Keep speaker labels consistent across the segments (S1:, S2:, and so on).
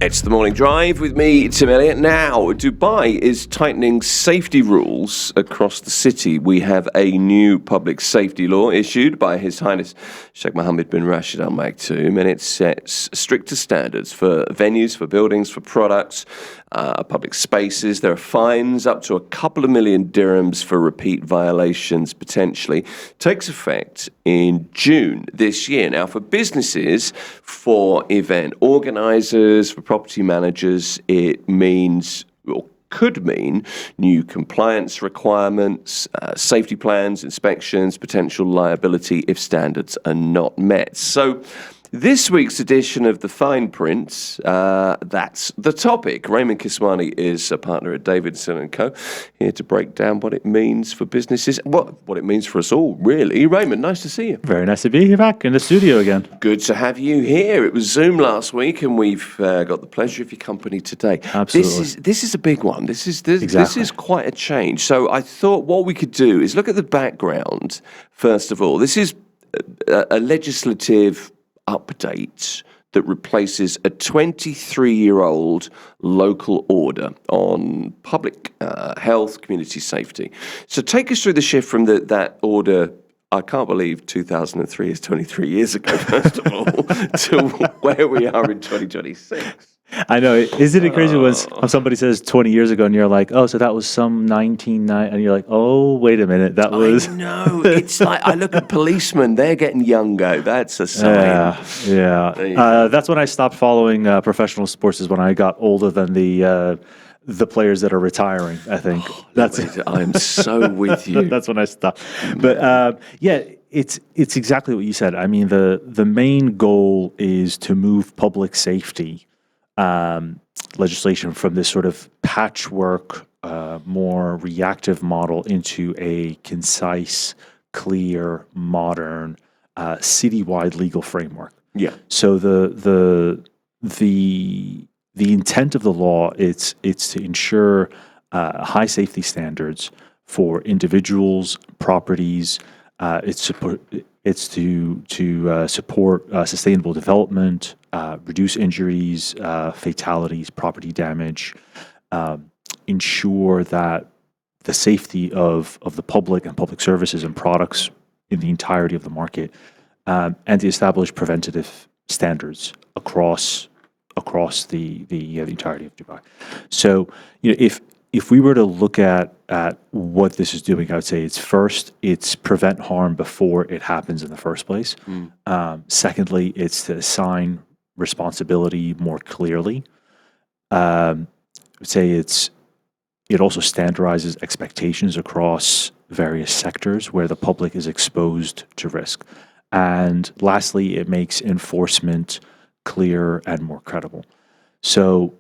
S1: It's the morning drive with me, Tim Elliott. Now, Dubai is tightening safety rules across the city. We have a new public safety law issued by His Highness Sheikh Mohammed bin Rashid Al Maktoum, and it sets stricter standards for venues, for buildings, for products, public spaces. There are fines up to a couple of million dirhams for repeat violations, potentially. Takes effect in June this year. Now, for businesses, for event organisers, for property managers, it means, or could mean, new compliance requirements, safety plans, inspections, potential liability if standards are not met. So this week's edition of The Fine Print, that's the topic. Raymond Kisswany is a partner at Davidson Co, here to break down what it means for businesses, what it means for us all, really. Raymond, nice to see you.
S2: Very nice to be here back in the studio again.
S1: Good to have you here. It was Zoom last week, and we've got the pleasure of your company today.
S2: Absolutely.
S1: This is a big one. This is quite a change. So I thought what we could do is look at the background, first of all. This is a legislative update that replaces a 23-year-old local order on public health, community safety. So take us through the shift from that order. I can't believe 2003 is 23 years ago, first of all, to where we are in 2026.
S2: I know. Isn't it crazy when somebody says 20 years ago and you're like, oh, so that was some 1990, and you're like, oh, wait a minute, that was...
S1: No, it's like, I look at policemen, they're getting younger. That's a sign.
S2: Yeah. That's when I stopped following professional sports, is when I got older than the players that are retiring, I think.
S1: I'm so with you.
S2: That's when I stopped. But it's exactly what you said. I mean, the main goal is to move public safety legislation from this sort of patchwork, more reactive model into a concise, clear, modern, citywide legal framework.
S1: Yeah.
S2: So the intent of the law, it's to ensure high safety standards for individuals, properties. It's to support sustainable development, reduce injuries, fatalities, property damage, ensure that the safety of the public and public services and products in the entirety of the market, and to establish preventative standards across the entirety of Dubai. So, if we were to look at what this is doing, I would say it's prevent harm before it happens in the first place. Secondly, it's to assign responsibility more clearly. I would say it also standardizes expectations across various sectors where the public is exposed to risk. And lastly, it makes enforcement clearer and more credible. So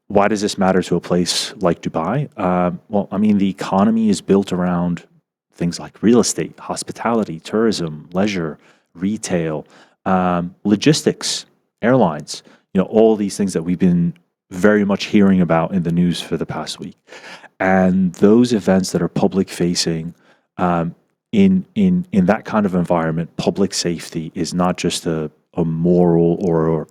S2: why does this matter to a place like Dubai? Well, I mean, the economy is built around things like real estate, hospitality, tourism, leisure, retail, logistics, airlines, all these things that we've been very much hearing about in the news for the past week. And those events that are public facing, in that kind of environment, public safety is not just a moral or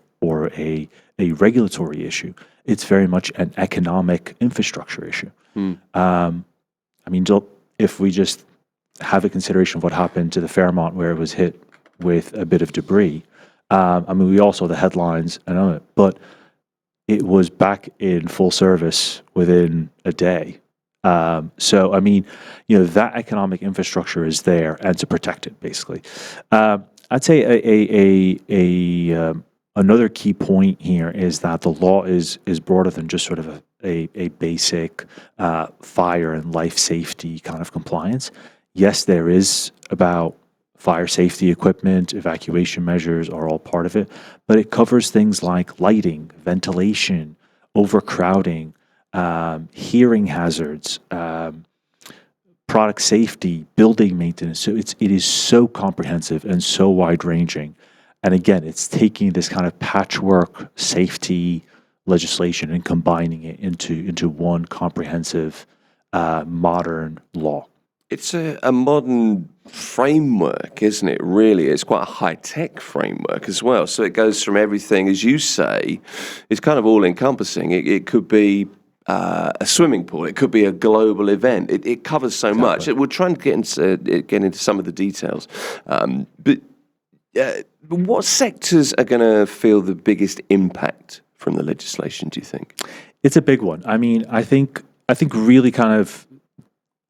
S2: a regulatory issue. It's very much an economic infrastructure issue. I mean, if we just have a consideration of what happened to the Fairmont, where it was hit with a bit of debris, I mean, we all saw the headlines and all it, but it was back in full service within a day. So, I mean, that economic infrastructure is there, and to protect it, basically. I'd say another key point here is that the law is broader than just sort of a basic fire and life safety kind of compliance. Yes, there is about fire safety equipment, evacuation measures are all part of it, but it covers things like lighting, ventilation, overcrowding, hearing hazards, product safety, building maintenance. So it is so comprehensive and so wide-ranging. And again, it's taking this kind of patchwork safety legislation and combining it into one comprehensive, modern law.
S1: It's a modern framework, isn't it? Really, it's quite a high-tech framework as well. So it goes from everything, as you say, it's kind of all-encompassing. It could be a swimming pool. It could be a global event. It covers so much. We'll try and get into some of the details. But what sectors are going to feel the biggest impact from the legislation, do you think?
S2: It's a big one. I mean, I think really kind of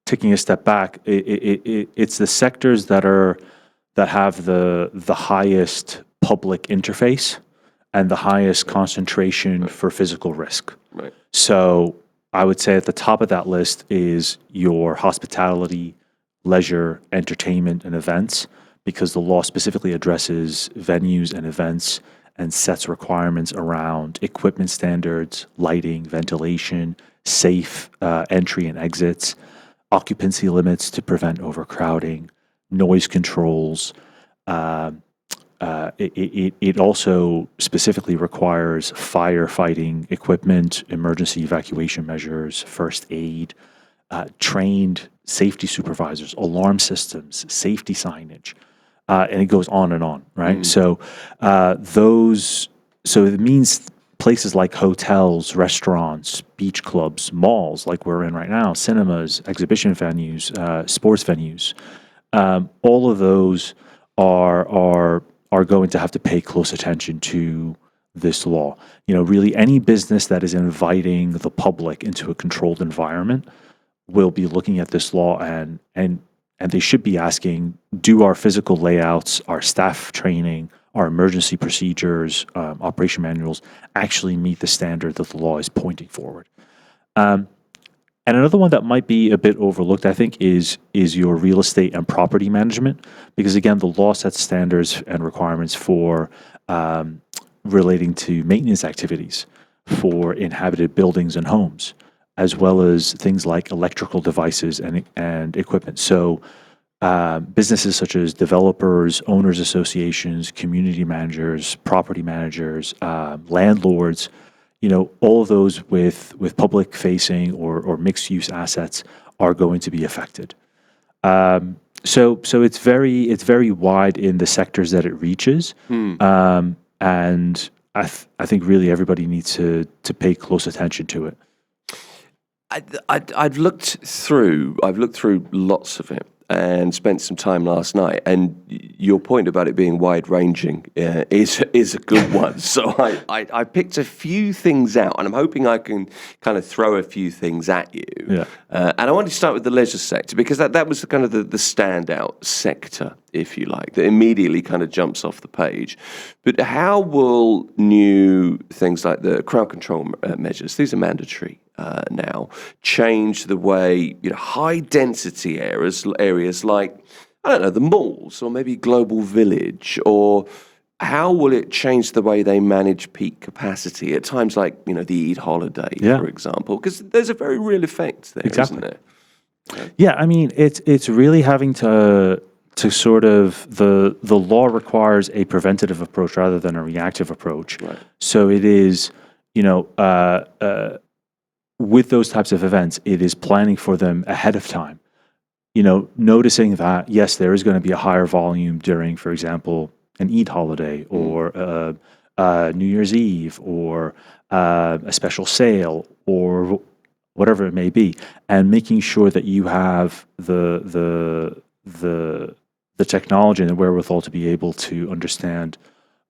S2: taking a step back, it's the sectors that have the highest public interface and the highest concentration for physical risk.
S1: Right.
S2: So I would say at the top of that list is your hospitality, leisure, entertainment, and events, because the law specifically addresses venues and events and sets requirements around equipment standards, lighting, ventilation, safe entry and exits, occupancy limits to prevent overcrowding, noise controls. It also specifically requires firefighting equipment, emergency evacuation measures, first aid, trained safety supervisors, alarm systems, safety signage, and it goes on and on, right? So so it means places like hotels, restaurants, beach clubs, malls, like we're in right now, cinemas, exhibition venues, sports venues, all of those are going to have to pay close attention to this law. You know, really any business that is inviting the public into a controlled environment will be looking at this law and they should be asking, do our physical layouts, our staff training, our emergency procedures, operation manuals actually meet the standard that the law is pointing forward? And another one that might be a bit overlooked, I think, is your real estate and property management, because again, the law sets standards and requirements for relating to maintenance activities for inhabited buildings and homes, as well as things like electrical devices and equipment. So businesses such as developers, owners associations, community managers, property managers, landlords, you know, all of those with public facing or mixed use assets are going to be affected. So it's very wide in the sectors that it reaches. And I think really everybody needs to pay close attention to it.
S1: I've looked through lots of it and spent some time last night. And your point about it being wide-ranging is a good one. So I picked a few things out, and I'm hoping I can kind of throw a few things at you.
S2: Yeah.
S1: And I want to start with the leisure sector, because that was kind of the standout sector, if you like, that immediately kind of jumps off the page. But how will new things like the crowd control measures, these are mandatory now, change the way, you know, high density areas like, I don't know, the malls or maybe Global Village, or how will it change the way they manage peak capacity at times like, you know, the Eid holiday, for example? Because there's a very real effect there, isn't there?
S2: Yeah, I mean, it's really having to sort of, the law requires a preventative approach rather than a reactive approach.
S1: Right.
S2: So it is, you know, with those types of events, it is planning for them ahead of time. You know, noticing that, yes, there is going to be a higher volume during, for example, an Eid holiday or New Year's Eve or a special sale or whatever it may be, and making sure that you have the technology and the wherewithal to be able to understand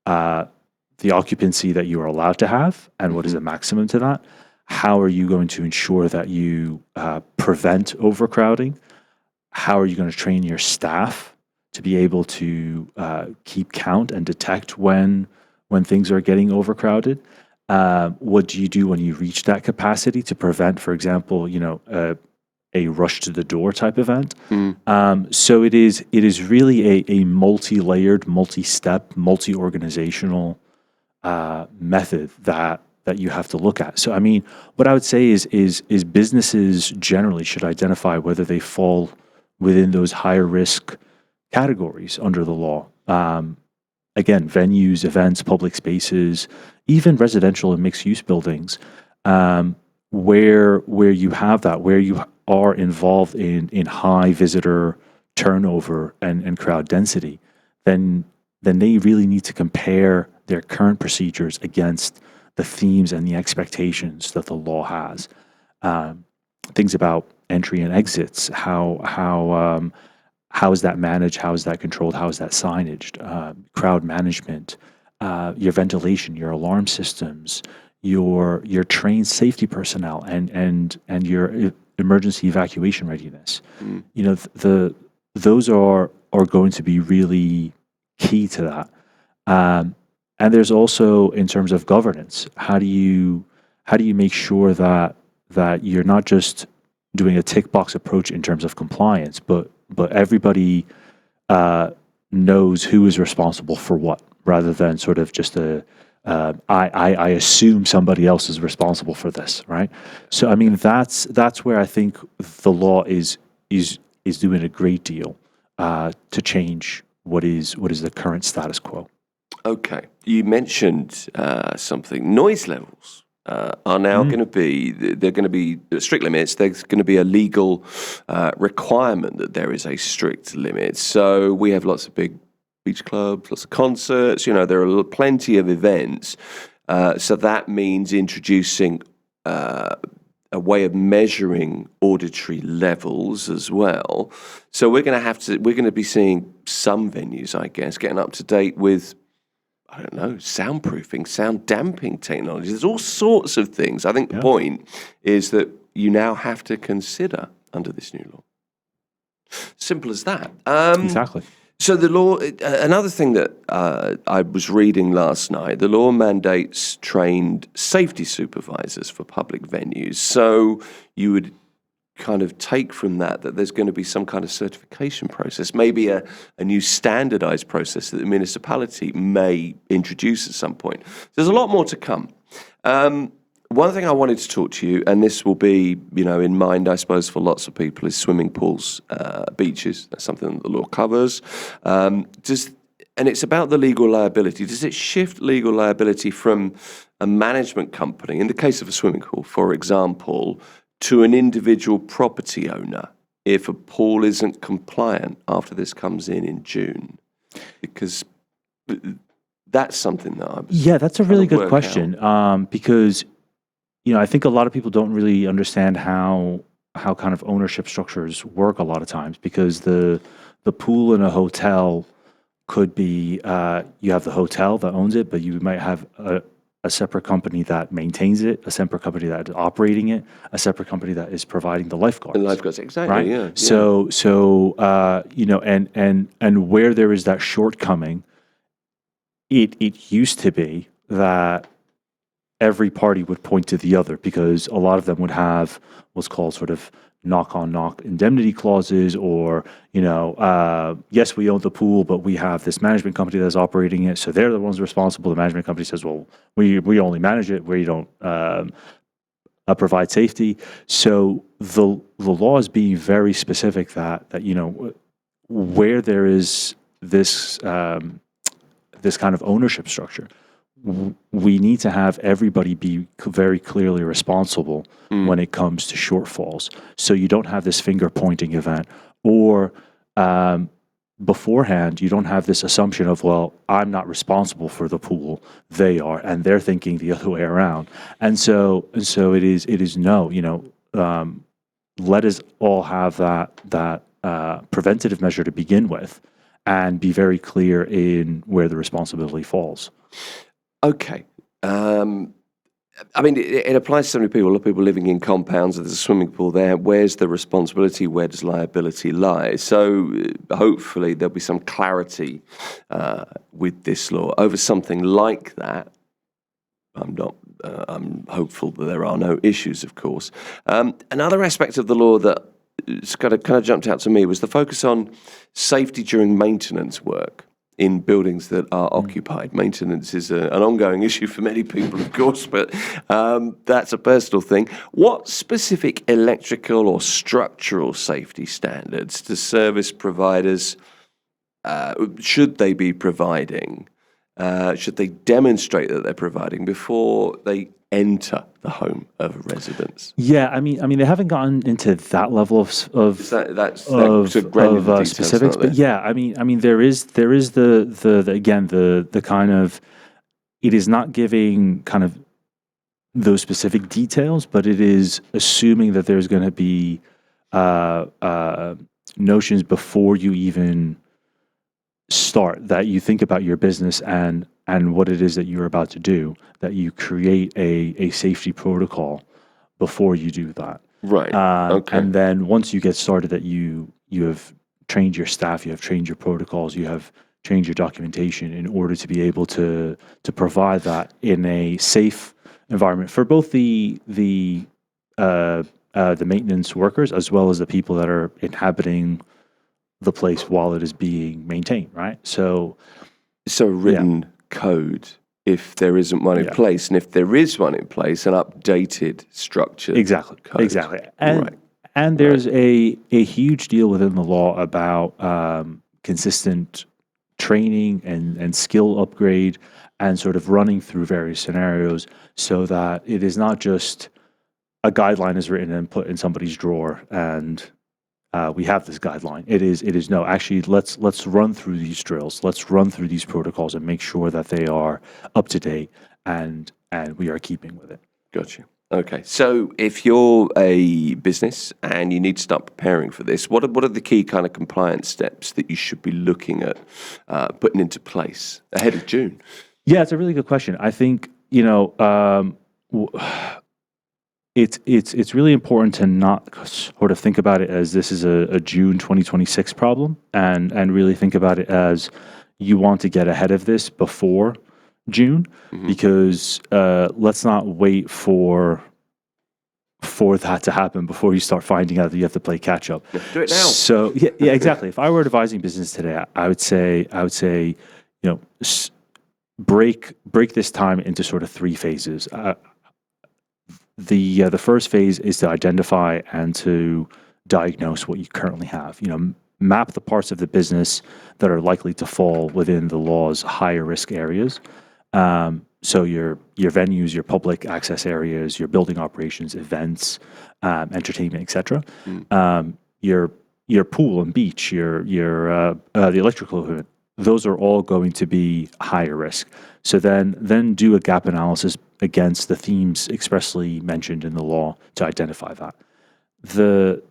S2: the occupancy that you are allowed to have and what is the maximum to that. How are you going to ensure that you prevent overcrowding? How are you going to train your staff to be able to keep count and detect when things are getting overcrowded? What do you do when you reach that capacity to prevent, for example, you know, a rush to the door type event? So it is really a multi-layered, multi-step, multi-organizational method that you have to look at. So I mean, what I would say is businesses generally should identify whether they fall within those higher risk categories under the law. Again, venues, events, public spaces, even residential and mixed use buildings, where you have that, where you are involved in high visitor turnover and crowd density, then they really need to compare their current procedures against the themes and the expectations that the law has. Things about entry and exits, how is that managed, how is that controlled, how is that signaged, crowd management, your ventilation, your alarm systems, your trained safety personnel, and your emergency evacuation readiness. You know, those are going to be really key to that. And there's also, in terms of governance, how do you make sure that you're not just doing a tick box approach in terms of compliance, but everybody knows who is responsible for what, rather than sort of just I assume somebody else is responsible for this, right? So I mean that's where I think the law is doing a great deal to change what is the current status quo.
S1: Okay, you mentioned something. Noise levels are now going to be, they're going to be strict limits. There's going to be a legal requirement that there is a strict limit. So we have lots of big beach clubs, lots of concerts, you know, there are plenty of events. So that means introducing a way of measuring auditory levels as well. So we're going to be seeing some venues, I guess, getting up to date with, I don't know, soundproofing, sound damping technology. There's all sorts of things. I think the point is that you now have to consider under this new law. Simple as that.
S2: Exactly.
S1: So the law, another thing that I was reading last night, the law mandates trained safety supervisors for public venues. So you would kind of take from that there's going to be some kind of certification process, maybe a new standardized process that the municipality may introduce at some point. There's a lot more to come. One thing I wanted to talk to you, and this will be, you know, in mind, I suppose, for lots of people, is swimming pools, beaches. That's something that the law covers. And it's about the legal liability. Does it shift legal liability from a management company, in the case of a swimming pool, for example, to an individual property owner if a pool isn't compliant after this comes in June? Because that's something that I was
S2: that's a really good question. Because, you know, I think a lot of people don't really understand how kind of ownership structures work a lot of times, because the pool in a hotel could be, you have the hotel that owns it, but you might have a separate company that maintains it, a separate company that is operating it, a separate company that is providing the lifeguards.
S1: The lifeguards, exactly.
S2: Right?
S1: Yeah.
S2: So you know, and where there is that shortcoming, it used to be that every party would point to the other, because a lot of them would have what's called sort of knock-on-knock indemnity clauses, or, you know, yes, we own the pool, but we have this management company that's operating it, so they're the ones responsible. The management company says, well, we only manage it, we don't provide safety. So the law is being very specific that you know, where there is this this kind of ownership structure, we need to have everybody be very clearly responsible when it comes to shortfalls. So you don't have this finger pointing event, or beforehand, you don't have this assumption of, well, I'm not responsible for the pool, they are, and they're thinking the other way around. And so it is no, you know, let us all have that preventative measure to begin with, and be very clear in where the responsibility falls.
S1: Okay. I mean, it applies to so many people. A lot of people living in compounds, there's a swimming pool there. Where's the responsibility? Where does liability lie? So hopefully there'll be some clarity with this law over something like that. I'm hopeful that there are no issues, of course. Another aspect of the law that kind of jumped out to me was the focus on safety during maintenance work in buildings that are occupied. Maintenance is an ongoing issue for many people, of course, but that's a personal thing. What specific electrical or structural safety standards do service providers, should they be providing, should they demonstrate that they're providing before they enter the home of a residence?
S2: Yeah, I mean, they haven't gotten into that level
S1: Is that's sort of granular details,
S2: specifics,
S1: not there?
S2: but yeah, I mean, there is the kind of, it is not giving kind of those specific details, but it is assuming that there's going to be notions before you even start, that you think about your business and what it is that you're about to do, that you create a safety protocol before you do that.
S1: Right. Okay.
S2: And then once you get started, that you have trained your staff, you have trained your protocols, you have trained your documentation in order to be able to provide that in a safe environment for both the maintenance workers as well as the people that are inhabiting the place while it is being maintained, right? So
S1: written code, if there isn't one in place, and if there is one in place, an updated structured code.
S2: Exactly. And there's a huge deal within the law about consistent training and skill upgrade and sort of running through various scenarios, so that it is not just a guideline is written and put in somebody's drawer and we have this guideline. It is no, actually, let's run through these drills. Let's run through these protocols and make sure that they are up to date and we are keeping with it.
S1: Gotcha. Okay. So if you're a business and you need to start preparing for this, what are the key kind of compliance steps that you should be looking at putting into place ahead of June?
S2: Yeah, it's a really good question. I think, it's really important to not sort of think about it as this is a June 2026 problem, and really think about it as you want to get ahead of this before June, because let's not wait for that to happen before you start finding out that you have to play catch up.
S1: Do it now.
S2: So yeah, exactly. If I were advising business today, I would say, break this time into sort of three phases. The first phase is to identify and to diagnose what you currently have. Map the parts of the business that are likely to fall within the law's higher risk areas. So your venues, your public access areas, your building operations, events, entertainment, etc. Your pool and beach, the electrical equipment. Those are all going to be higher risk. So then do a gap analysis against the themes expressly mentioned in the law to identify that. The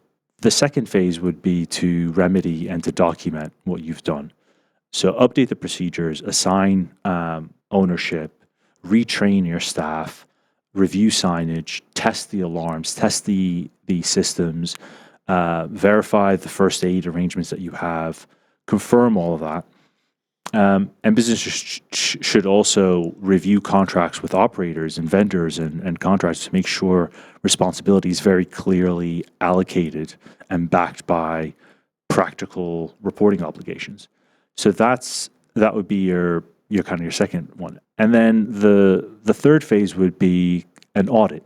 S2: second phase would be to remedy and to document what you've done. So update the procedures, assign ownership, retrain your staff, review signage, test the alarms, test the systems, verify the first aid arrangements that you have, confirm all of that. And businesses should also review contracts with operators and vendors and contractors to make sure responsibility is very clearly allocated and backed by practical reporting obligations. So that would be your second one. And then the third phase would be an audit.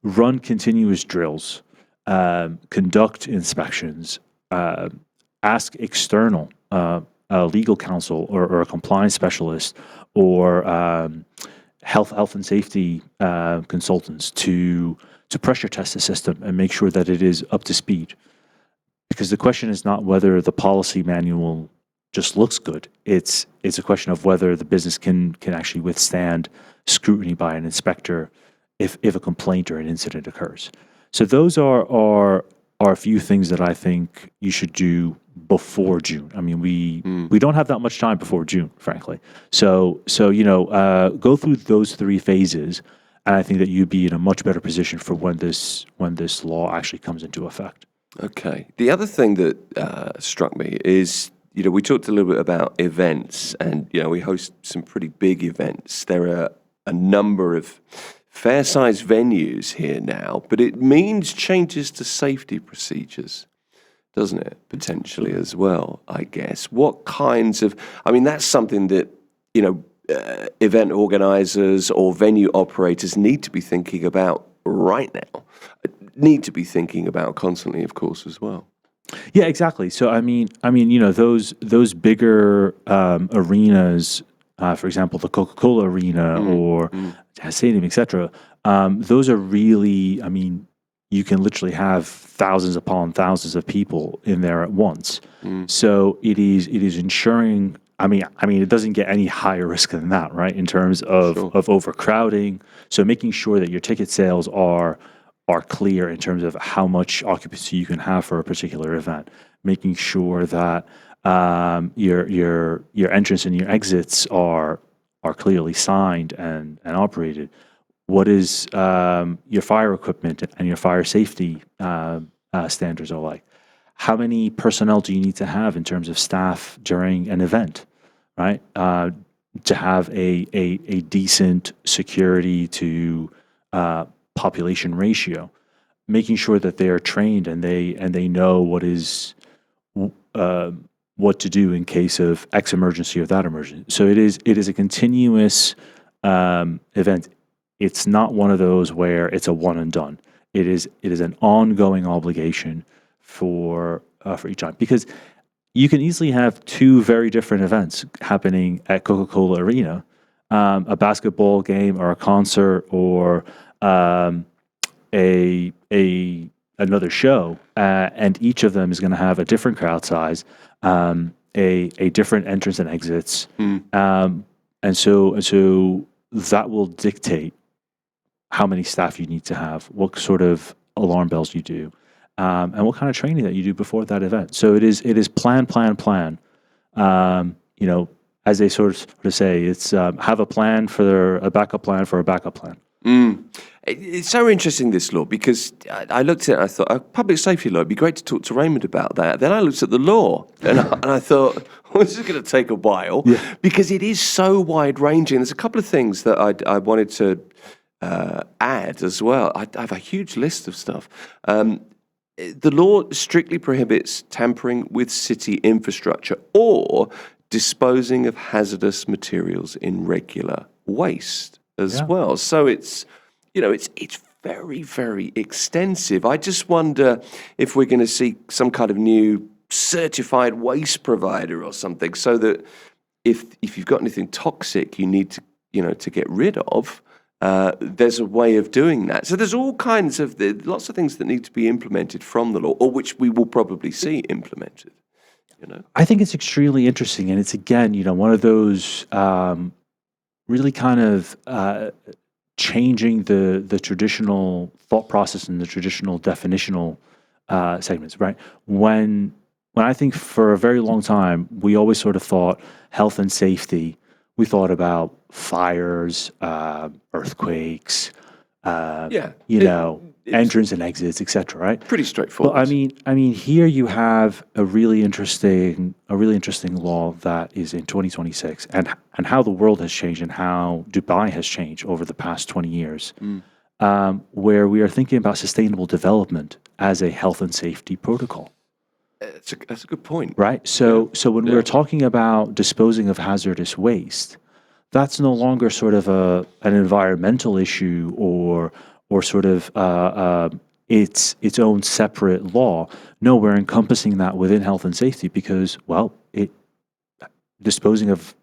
S2: Run continuous drills, conduct inspections, ask external legal counsel or a compliance specialist or health and safety consultants to pressure test the system and make sure that it is up to speed. Because the question is not whether the policy manual just looks good. It's a question of whether the business can actually withstand scrutiny by an inspector if a complaint or an incident occurs. So those are a few things that I think you should do before June. I mean, we don't have that much time before June, frankly. So go through those three phases, and I think that you'd be in a much better position for when this law actually comes into effect.
S1: Okay. The other thing that struck me is, we talked a little bit about events, and we host some pretty big events. There are a number of fair-sized venues here now, but it means changes to safety procedures, doesn't it? Potentially as well, I guess. What kinds of, that's something that, event organizers or venue operators need to be thinking about right now, need to be thinking about constantly, of course, as well.
S2: Yeah, exactly. So, those bigger arenas, for example, the Coca-Cola Arena or Stadium, etc. Those are really, I mean, you can literally have thousands upon thousands of people in there at once. So it is ensuring. I mean, it doesn't get any higher risk than that, right? In terms of overcrowding. So making sure that your ticket sales are clear in terms of how much occupancy you can have for a particular event. Making sure that your entrance and your exits are clearly signed and operated. What is your fire equipment and your fire safety standards are like? How many personnel do you need to have in terms of staff during an event, right? To have a decent security to population ratio, making sure that they are trained and they know what to do in case of X emergency or that emergency. So it is a continuous event. It's not one of those where it's a one and done. It is an ongoing obligation for each time, because you can easily have two very different events happening at Coca-Cola Arena, a basketball game or a concert or another show, and each of them is going to have a different crowd size, a different entrance and exits, and so that will dictate how many staff you need to have, what sort of alarm bells you do, and what kind of training that you do before that event. So it is plan. As they sort of say, it's have a plan for a backup plan for a backup plan.
S1: It's so interesting, this law, because I looked at it and I thought, a public safety law, it'd be great to talk to Raymond about that. Then I looked at the law and I thought, well, this is going to take a while, because it is so wide-ranging. There's a couple of things that I wanted to add as well. I have a huge list of stuff. The law strictly prohibits tampering with city infrastructure or disposing of hazardous materials in regular waste as well. So it's very, very extensive. I just wonder if we're going to see some kind of new certified waste provider or something, so that if you've got anything toxic you need to get rid of, there's a way of doing that. So there's all kinds of lots of things that need to be implemented from the law, or which we will probably see implemented.
S2: I think it's extremely interesting, and it's again, one of those really kind of changing the traditional thought process and the traditional definitional segments, right? When I think for a very long time, we always sort of thought health and safety, we thought about fires, earthquakes, entrance and exits, etc. Right?
S1: Pretty straightforward.
S2: But I mean, here you have a really interesting law that is in 2026, and how the world has changed and how Dubai has changed over the past 20 years, where we are thinking about sustainable development as a health and safety protocol.
S1: That's a good point.
S2: Right? So when we're talking about disposing of hazardous waste, that's no longer sort of an environmental issue or sort of its own separate law. No, we're encompassing that within health and safety because, well, disposing of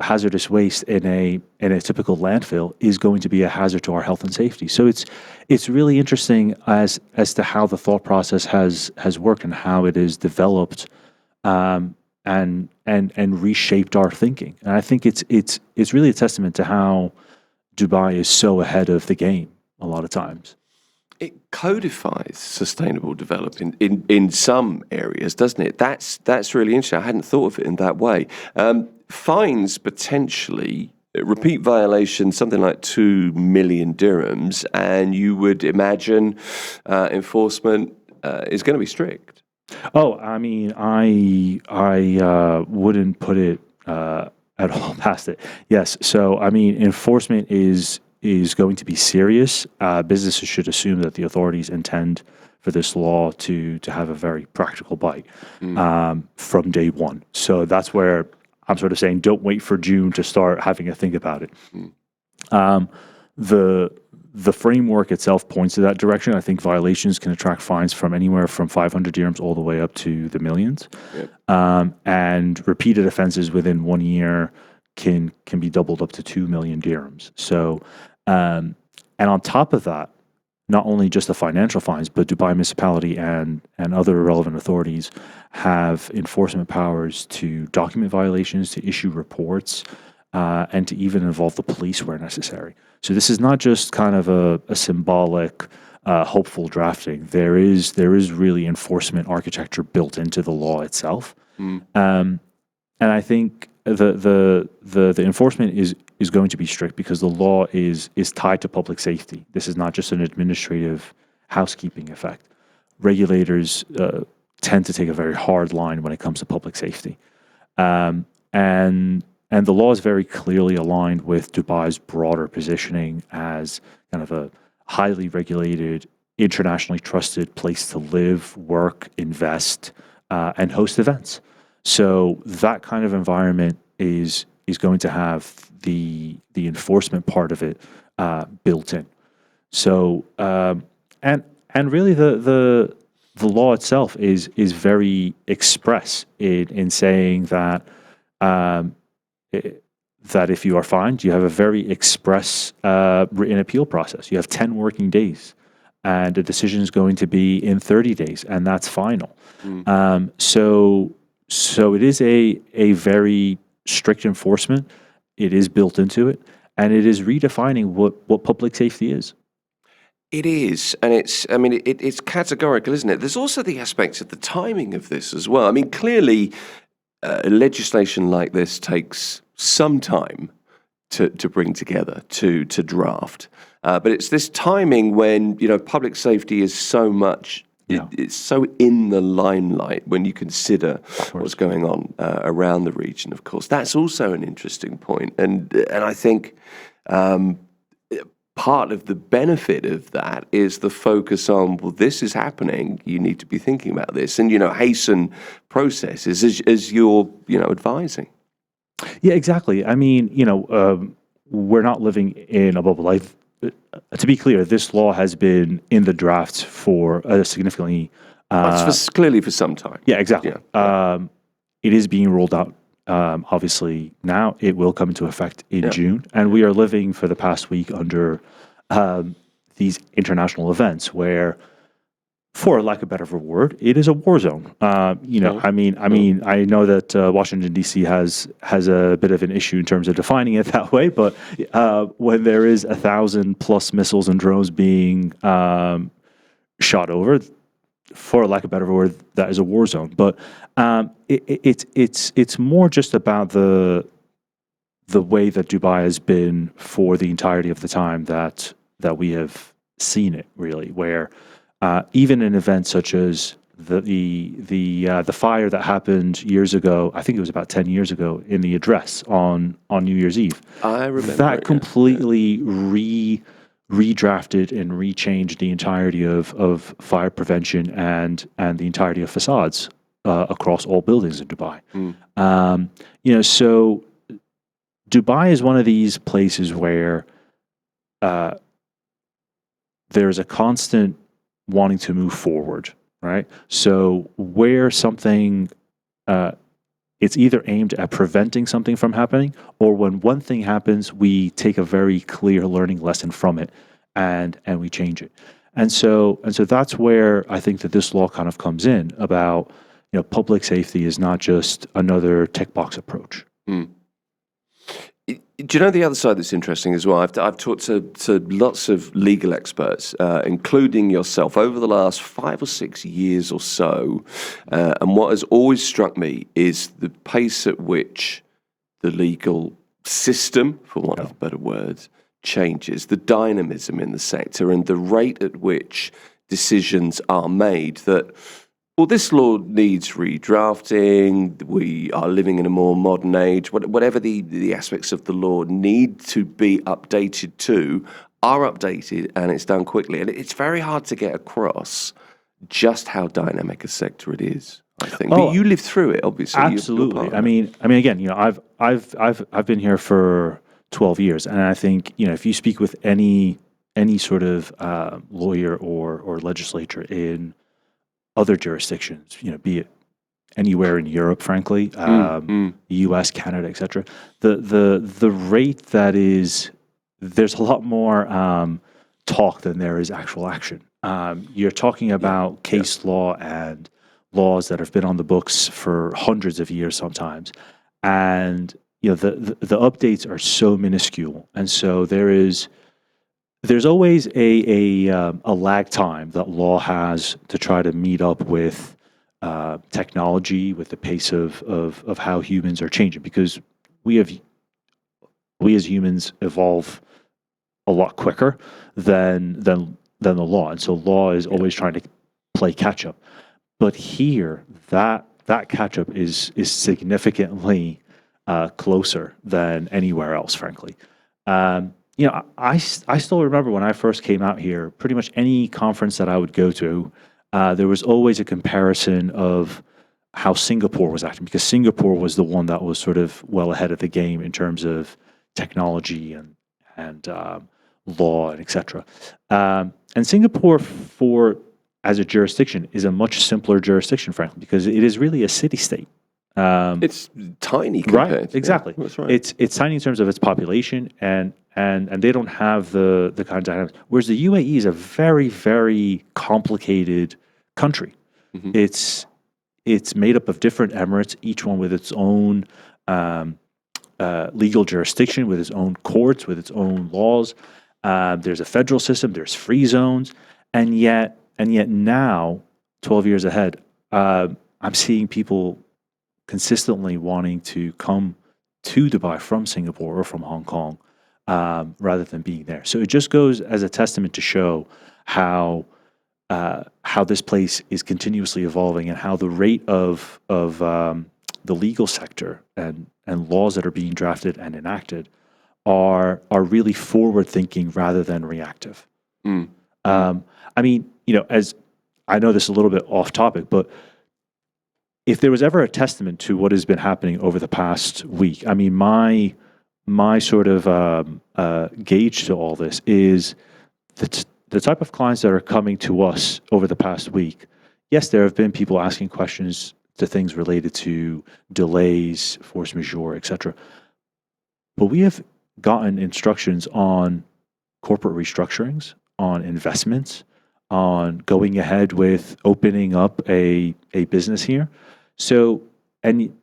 S2: hazardous waste in a typical landfill is going to be a hazard to our health and safety. So it's really interesting as to how the thought process has worked and how it is developed and reshaped our thinking. And I think it's really a testament to how Dubai is so ahead of the game a lot of times.
S1: It codifies sustainable development in some areas, doesn't it? That's really interesting. I hadn't thought of it in that way. Fines potentially, repeat violation, something like 2 million dirhams, and you would imagine enforcement is going to be strict.
S2: Oh, I mean, I wouldn't put it at all past it. Yes, so I mean, enforcement is going to be serious. Businesses should assume that the authorities intend for this law to have a very practical bite from day one. So that's where I'm sort of saying, don't wait for June to start having a think about it. The the framework itself points to that direction. I think violations can attract fines from anywhere from 500 dirhams all the way up to the millions.
S1: Yep.
S2: And repeated offenses within 1 year can be doubled up to 2 million dirhams. So, and on top of that, not only just the financial fines, but Dubai municipality and other relevant authorities have enforcement powers to document violations, to issue reports, and to even involve the police where necessary. So this is not just kind of a symbolic, hopeful drafting. There is really enforcement architecture built into the law itself, and I think the enforcement is going to be strict because the law is tied to public safety. This is not just an administrative housekeeping effect. Regulators tend to take a very hard line when it comes to public safety, and the law is very clearly aligned with Dubai's broader positioning as kind of a highly regulated, internationally trusted place to live, work, invest, and host events. So that kind of environment is going to have the enforcement part of it built in. So and really the law itself is very express in saying that that if you are fined, you have a very express written appeal process. You have 10 working days, and the decision is going to be in 30 days, and that's final. So it is a very strict enforcement. It is built into it, and it is redefining what public safety is.
S1: It is, and it's categorical, isn't it? There's also the aspects of the timing of this as well. I mean, clearly, legislation like this takes some time to bring together, to draft. But it's this timing when, public safety is so much, it's so in the limelight when you consider what's going on around the region, of course. That's also an interesting point. And I think part of the benefit of that is the focus on, well, this is happening, you need to be thinking about this, and, hasten processes as you're, advising.
S2: Yeah, exactly. I mean, we're not living in a bubble. To be clear, this law has been in the draft for significantly...
S1: clearly for some time.
S2: Yeah, exactly. Yeah. It is being rolled out, obviously, now. It will come into effect in June. And we are living for the past week under these international events where, for lack of a better word, it is a war zone. I know that Washington D.C. has a bit of an issue in terms of defining it that way, but when there is 1,000+ missiles and drones being shot over, for lack of a better word, that is a war zone. But it's more just about the way that Dubai has been for the entirety of the time that we have seen it, really, where even in events such as the fire that happened years ago, I think it was about 10 years ago, in the address on New Year's Eve.
S1: I remember
S2: that completely redrafted and rechanged the entirety of fire prevention and the entirety of facades across all buildings in Dubai. So Dubai is one of these places where there's a constant wanting to move forward, right? So where something, it's either aimed at preventing something from happening, or when one thing happens, we take a very clear learning lesson from it and we change it. And so that's where I think that this law kind of comes in about, public safety is not just another tick box approach.
S1: Do you know the other side that's interesting as well? I've talked to lots of legal experts, including yourself, over the last 5 or 6 years or so. And what has always struck me is the pace at which the legal system, for want of a better word, changes, the dynamism in the sector and the rate at which decisions are made that, well, this law needs redrafting, we are living in a more modern age, whatever the aspects of the law need to be updated to are updated, and it's done quickly. And it's very hard to get across just how dynamic a sector it is, I think. But you lived through it, obviously.
S2: Absolutely. I mean, again, I've been here for 12 years, and I think, if you speak with any any sort of lawyer or legislature in other jurisdictions, be it anywhere in Europe, frankly, the U.S., Canada, etc. The rate that is, there's a lot more talk than there is actual action. You're talking about case law and laws that have been on the books for hundreds of years sometimes, and the updates are so minuscule, and so there's always a lag time that law has to try to meet up with technology, with the pace of how humans are changing, because we as humans evolve a lot quicker than the law, and so law is always trying to play catch up. But here, that catch up is significantly closer than anywhere else, frankly. I still remember when I first came out here, pretty much any conference that I would go to, there was always a comparison of how Singapore was acting, because Singapore was the one that was sort of well ahead of the game in terms of technology and law and etc. And Singapore, as a jurisdiction, is a much simpler jurisdiction, frankly, because it is really a city-state.
S1: It's tiny compared.
S2: Right, exactly.
S1: Yeah, that's right.
S2: It's tiny in terms of its population, and they don't have the kind of dynamics. Whereas the UAE is a very, very complicated country.
S1: Mm-hmm.
S2: It's made up of different emirates, each one with its own legal jurisdiction, with its own courts, with its own laws. There's a federal system. There's free zones, and yet now, 12 years ahead, I'm seeing people consistently wanting to come to Dubai from Singapore or from Hong Kong, rather than being there. So it just goes as a testament to show how this place is continuously evolving, and how the rate of the legal sector and laws that are being drafted and enacted are really forward thinking rather than reactive. I mean, as I know this is a little bit off topic, but if there was ever a testament to what has been happening over the past week, I mean, my sort of gauge to all this is the type of clients that are coming to us over the past week. Yes, there have been people asking questions to things related to delays, force majeure, etc. But we have gotten instructions on corporate restructurings, on investments, on going ahead with opening up a business here. So, and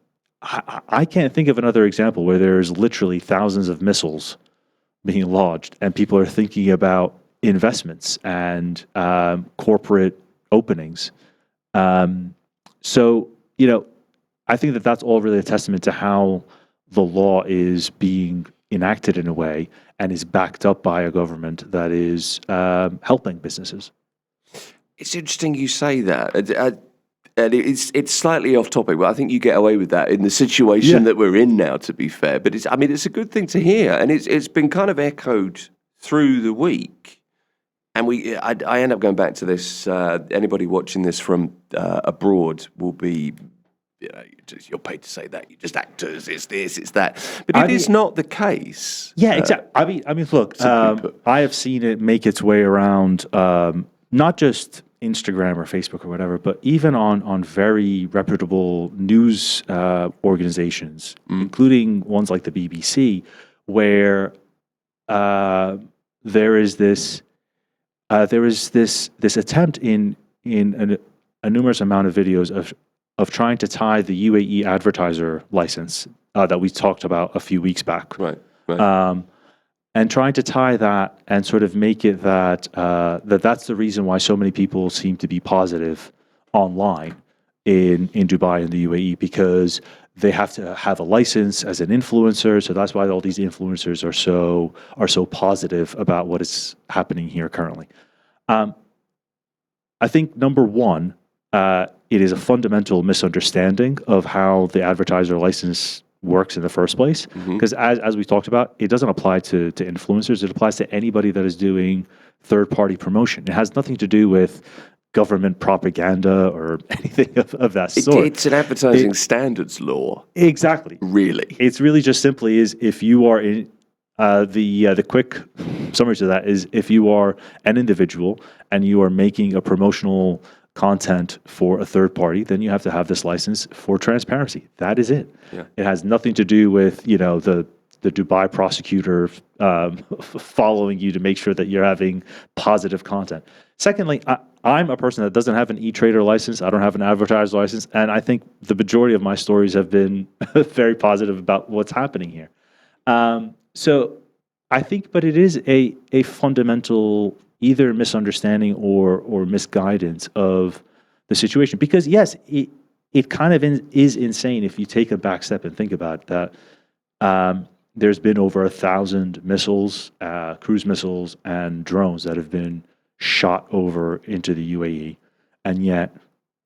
S2: I can't think of another example where there's literally thousands of missiles being launched and people are thinking about investments and corporate openings. So, I think that that's all really a testament to how the law is being enacted in a way and is backed up by a government that is helping businesses.
S1: It's interesting you say that. And it's slightly off topic, but I think you get away with that in the situation that we're in now, to be fair. But it's a good thing to hear. And it's been kind of echoed through the week. And I end up going back to this. Anybody watching this from abroad will be, you're paid to say that. You're just actors. It's this, it's that. But it is not the case.
S2: Yeah, exactly. I mean, look, I have seen it make its way around, not just Instagram or Facebook or whatever, but even on very reputable news organizations, including ones like the BBC, where there is this attempt in a numerous amount of videos of trying to tie the UAE advertiser license that we talked about a few weeks back,
S1: right.
S2: And trying to tie that and sort of make it that that's the reason why so many people seem to be positive online in Dubai and the UAE, because they have to have a license as an influencer. So that's why all these influencers are so positive about what is happening here currently. I think number one, it is a fundamental misunderstanding of how the advertiser license works in the first place, because as we talked about, it doesn't apply to influencers. It applies to anybody that is doing third-party promotion. It has nothing to do with government propaganda or anything of that sort.
S1: It's an advertising standards law.
S2: Exactly.
S1: Really.
S2: It's really just simply is if you are The quick summary to that is if you are an individual and you are making a promotional content for a third party, then you have to have this license for transparency. That is it.
S1: Yeah.
S2: It has nothing to do with the Dubai prosecutor following you to make sure that you're having positive content. Secondly, I'm a person that doesn't have an e-trader license. I don't have an advertiser license, and I think the majority of my stories have been very positive about what's happening here. So I think, but it is a fundamental either misunderstanding or misguidance of the situation. Because yes, it kind of is insane if you take a back step and think about that. There's been over 1,000 missiles, cruise missiles, and drones that have been shot over into the UAE, and yet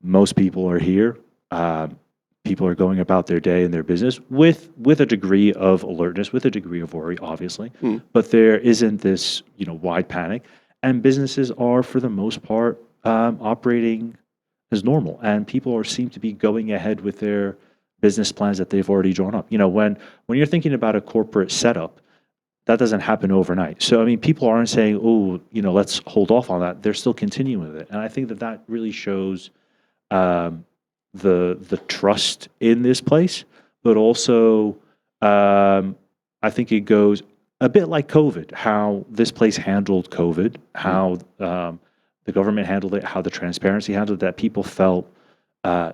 S2: most people are here. People are going about their day and their business with a degree of alertness, with a degree of worry, obviously. But there isn't this, wide panic, and businesses are, for the most part, operating as normal, and people seem to be going ahead with their business plans that they've already drawn up. When you're thinking about a corporate setup, that doesn't happen overnight. So, I mean, people aren't saying, "Oh, let's hold off on that." They're still continuing with it, and I think that really shows the trust in this place, but also I think it goes a bit like COVID, how this place handled COVID, how the government handled it, how the transparency handled it, that people felt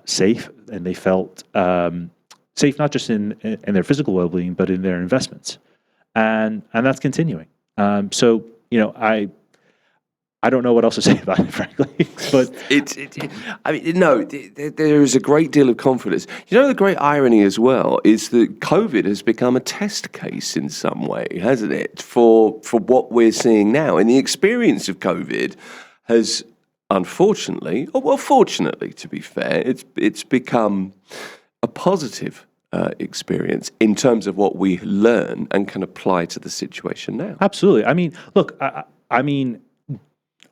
S2: safe, and they felt safe not just in their physical well-being, but in their investments, and that's continuing. So I don't know what else to say about it, frankly. But
S1: there is a great deal of confidence. The great irony as well is that COVID has become a test case in some way, hasn't it, for what we're seeing now. And the experience of COVID has, unfortunately, or well, fortunately, to be fair, it's become a positive experience in terms of what we learn and can apply to the situation now.
S2: Absolutely. I mean, look,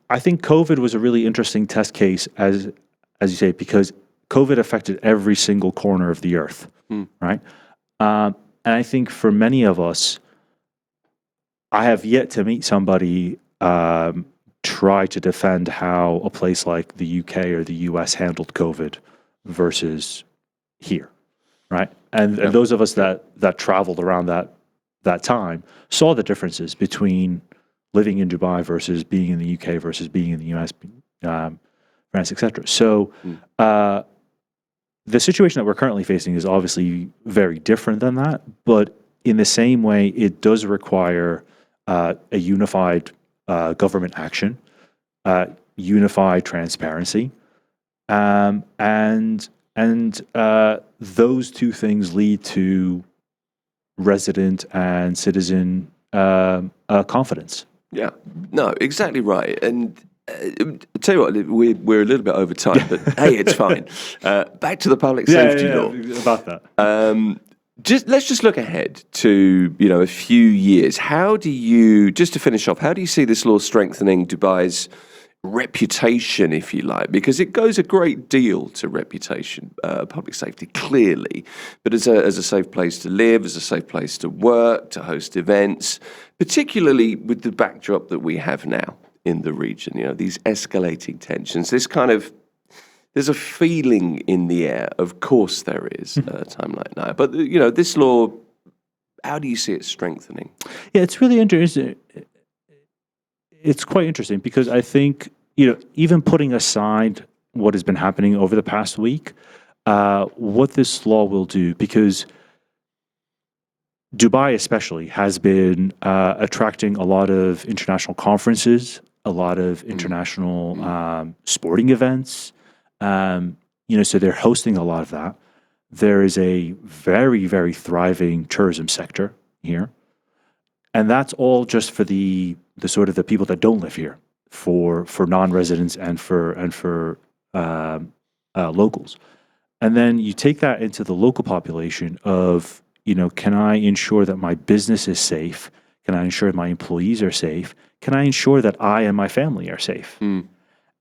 S2: I think COVID was a really interesting test case, as you say, because COVID affected every single corner of the earth, right? And I think for many of us, I have yet to meet somebody try to defend how a place like the UK or the US handled COVID versus here, right? And those of us that traveled around that time saw the differences between living in Dubai versus being in the UK versus being in the US, France, etc. So the situation that we're currently facing is obviously very different than that, but in the same way, it does require a unified government action, unified transparency, and those two things lead to resident and citizen confidence.
S1: Yeah, no, exactly right. And tell you what, we're a little bit over time, but hey, it's fine. Back to the public safety law.
S2: About that.
S1: Let's just look ahead to a few years. How do you, just to finish off, how do you see this law strengthening Dubai's reputation, if you like? Because it goes a great deal to reputation, public safety, clearly, but as a safe place to live, as a safe place to work, to host events, particularly with the backdrop that we have now in the region, these escalating tensions, there's a feeling in the air, of course there is, at a time like now, but this law, how do you see it strengthening?
S2: Yeah, it's really interesting. It's quite interesting because I think, even putting aside what has been happening over the past week, what this law will do, because Dubai especially has been attracting a lot of international conferences, a lot of international sporting events. So they're hosting a lot of that. There is a very, very thriving tourism sector here. And that's all just for the sort of the people that don't live here, for non-residents and for locals. And then you take that into the local population of, can I ensure that my business is safe? Can I ensure my employees are safe? Can I ensure that I and my family are safe?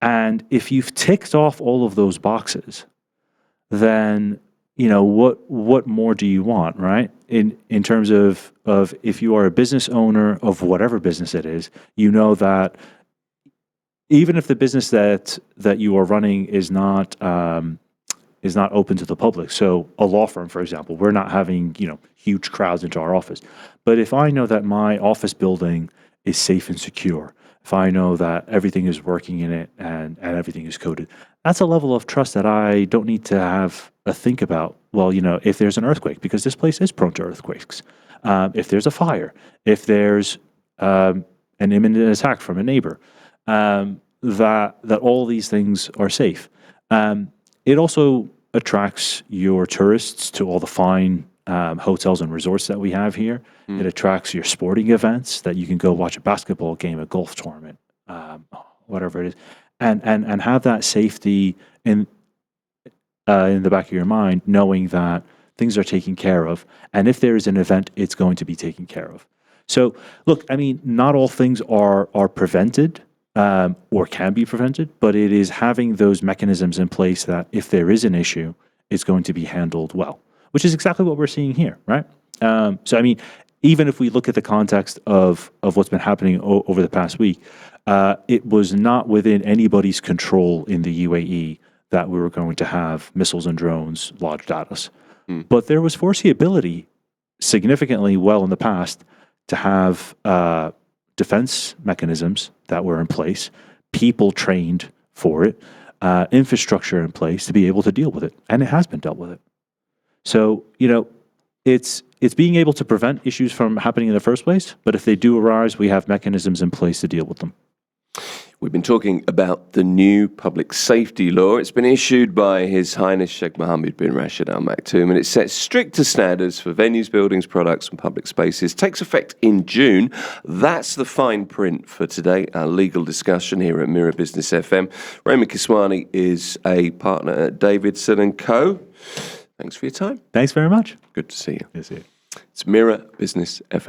S2: And if you've ticked off all of those boxes, then what more do you want, right? In terms of if you are a business owner of whatever business it is, you know that even if the business that you are running is not open to the public. So a law firm, for example, we're not having huge crowds into our office. But if I know that my office building is safe and secure, if I know that everything is working in it and everything is coded, that's a level of trust that I don't need to have a think about. Well, if there's an earthquake, because this place is prone to earthquakes, if there's a fire, if there's an imminent attack from a neighbor, that all these things are safe. It also attracts your tourists to all the fine hotels and resorts that we have here. It attracts your sporting events that you can go watch a basketball game, a golf tournament, whatever it is, and have that safety in the back of your mind, knowing that things are taken care of, and if there is an event, it's going to be taken care of. So, look, I mean, not all things are prevented. Or can be prevented, but it is having those mechanisms in place that if there is an issue, it's going to be handled well, which is exactly what we're seeing here, right? So, I mean, even if we look at the context of what's been happening over the past week, it was not within anybody's control in the UAE that we were going to have missiles and drones lodged at us. But there was foreseeability significantly well in the past to have defense mechanisms that were in place, people trained for it, infrastructure in place to be able to deal with it, and it has been dealt with it. So it's being able to prevent issues from happening in the first place, but if they do arise, we have mechanisms in place to deal with them.
S1: We've been talking about the new public safety law. It's been issued by His Highness Sheikh Mohammed bin Rashid Al Maktoum, and it sets stricter standards for venues, buildings, products, and public spaces. Takes effect in June. That's the fine print for today, our legal discussion here at Mirror Business FM. Raymond Kisswany is a partner at Davidson Co. Thanks for your time.
S2: Thanks very much.
S1: Good to see you.
S2: Yes, yeah.
S1: It's Mirror Business FM.